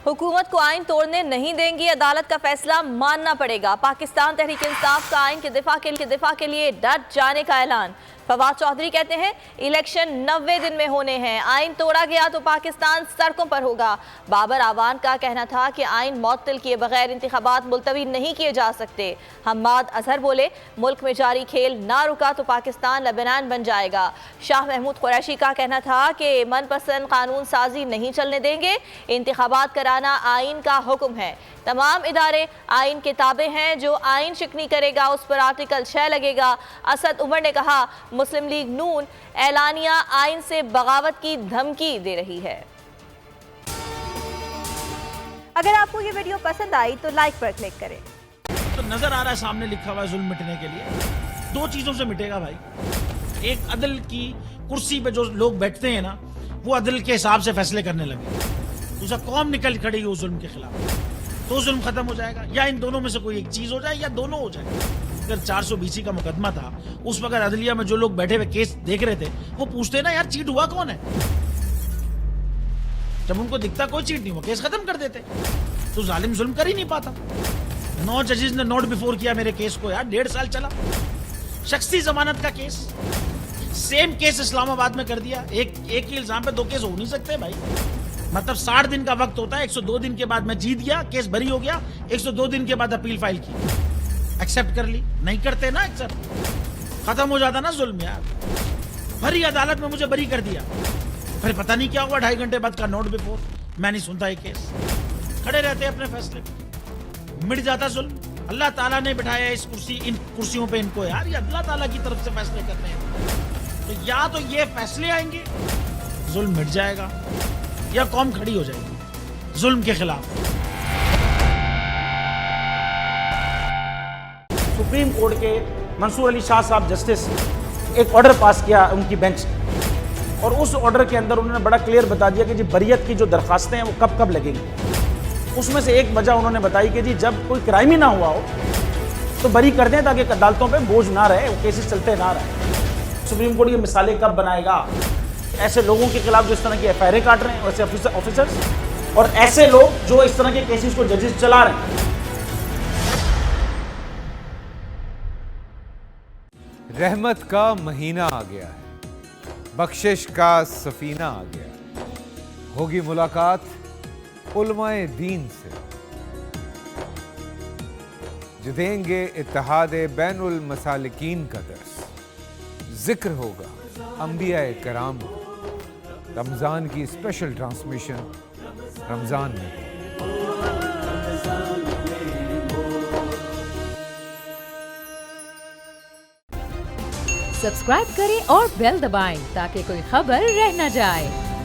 हुकूमत को आइन तोड़ने नहीं देंगी, अदालत का फैसला मानना पड़ेगा। पाकिस्तान तहरीक इंसाफ का आइन के दिफा के लिए डट जाने का ऐलान। फवाद चौधरी कहते हैं इलेक्शन 90 दिन में होने हैं, आइन तोड़ा गया तो पाकिस्तान सड़कों पर होगा। बाबर आवान का कहना था कि आइन मुअत्तल किए बगैर इंतखाबात मुलतवी नहीं किए जा सकते। हम्माद अजहर बोले मुल्क में जारी खेल ना रुका तो पाकिस्तान लेबनान बन जाएगा। शाह महमूद कुरैशी का कहना था कि मनपसंद कानून साजी नहीं चलने देंगे, इंतखाबात कराना आइन का हुक्म है। तमाम इदारे आइन के ताबे हैं, जो आइन शिकनी करेगा उस पर आर्टिकल 6 लगेगा। असद उमर ने कहा मुस्लिम लीग नून एलानिया आइन से बगावत की धमकी दे रही है। अगर आपको ये वीडियो पसंद आई तो लाइक पर क्लिक करें। तो नजर आ रहा है सामने लिखा हुआ है जुल्म मिटने के लिए दो चीजों से मिटेगा भाई। एक अदल की कुर्सी पे जो लोग बैठते हैं ना, वो अदल के हिसाब से फैसले करने लगे। दूसरा कौम निकल खड़ेगी उस जुल्म के खिलाफ, तो जुल्म खत्म हो जाएगा। या इन दोनों में से कोई एक चीज हो जाए या दोनों हो जाए। अगर 420 का मुकदमा था, उस वक्त अदलिया में जो लोग बैठे हुए केस देख रहे थे वो पूछते ना यार चीट हुआ कौन है। जब उनको दिखता कोई चीट नहीं हुआ, केस खत्म कर देते। तो जालिम जुल्म कर ही नहीं पाता। 9 जजेस ने नोट बिफोर किया मेरे केस को यार, 1.5 साल चला। शख्सी जमानत का केस, सेम केस इस्लामाबाद में कर दिया। एक ही इल्जाम पे 2 केस हो नहीं सकते भाई। मतलब 60 दिन का वक्त होता है, 102 दिन के बाद मैं जीत गया, केस बरी हो गया, 102 दिन के बाद अपील फाइल की, एक्सेप्ट कर ली। नहीं करते ना एक्सेप्ट, खत्म हो जाता ना जुल्म यार। भरी अदालत में मुझे बरी कर दिया, फिर पता नहीं क्या हुआ 2.5 घंटे बाद का नोट बिफोर, मैं नहीं सुनता ये केस। खड़े रहते अपने फैसले पे, मिट जाता जुल्म। अल्लाह ताला ने बिठाया इस इन कुर्सियों पे इनको यार, ये अल्लाह ताला की तरफ से फैसले करते हैं। तो या तो ये फैसले आएंगे, जुल्म मिट जाएगा, या कौम खड़ी हो जाएगी जुल्म के खिलाफ। सुप्रीम कोर्ट के मंसूर अली शाह साहब जस्टिस एक ऑर्डर पास किया उनकी बेंच ने, और उस ऑर्डर के अंदर उन्होंने बड़ा क्लियर बता दिया कि जी बरियत की जो दरखास्तें हैं वो कब कब लगेंगी। उसमें से एक वजह उन्होंने बताई कि जी जब कोई क्राइम ही ना हुआ हो तो बरी कर दें, ताकि अदालतों पे बोझ ना रहे, वो केसेस चलते ना रहे। सुप्रीम कोर्ट की मिसालें कब बनाएगा ऐसे लोगों के खिलाफ जो इस तरह की एफआईआर काट रहे हैं, वैसे ऑफिसर्स, और ऐसे लोग जो इस तरह के केसेस को जजेस चला रहे हैं। रहमत का महीना आ गया है, बख्शिश का सफीना आ गया है। होगी मुलाकात उलमाए दीन से, जो देंगे इत्तेहाद बैनुल मसालिकीन का दर्स। जिक्र होगा अंबिया कराम, रमजान की स्पेशल ट्रांसमिशन रमजान में। सब्सक्राइब करें और बेल दबाएं ताकि कोई खबर रह न जाए।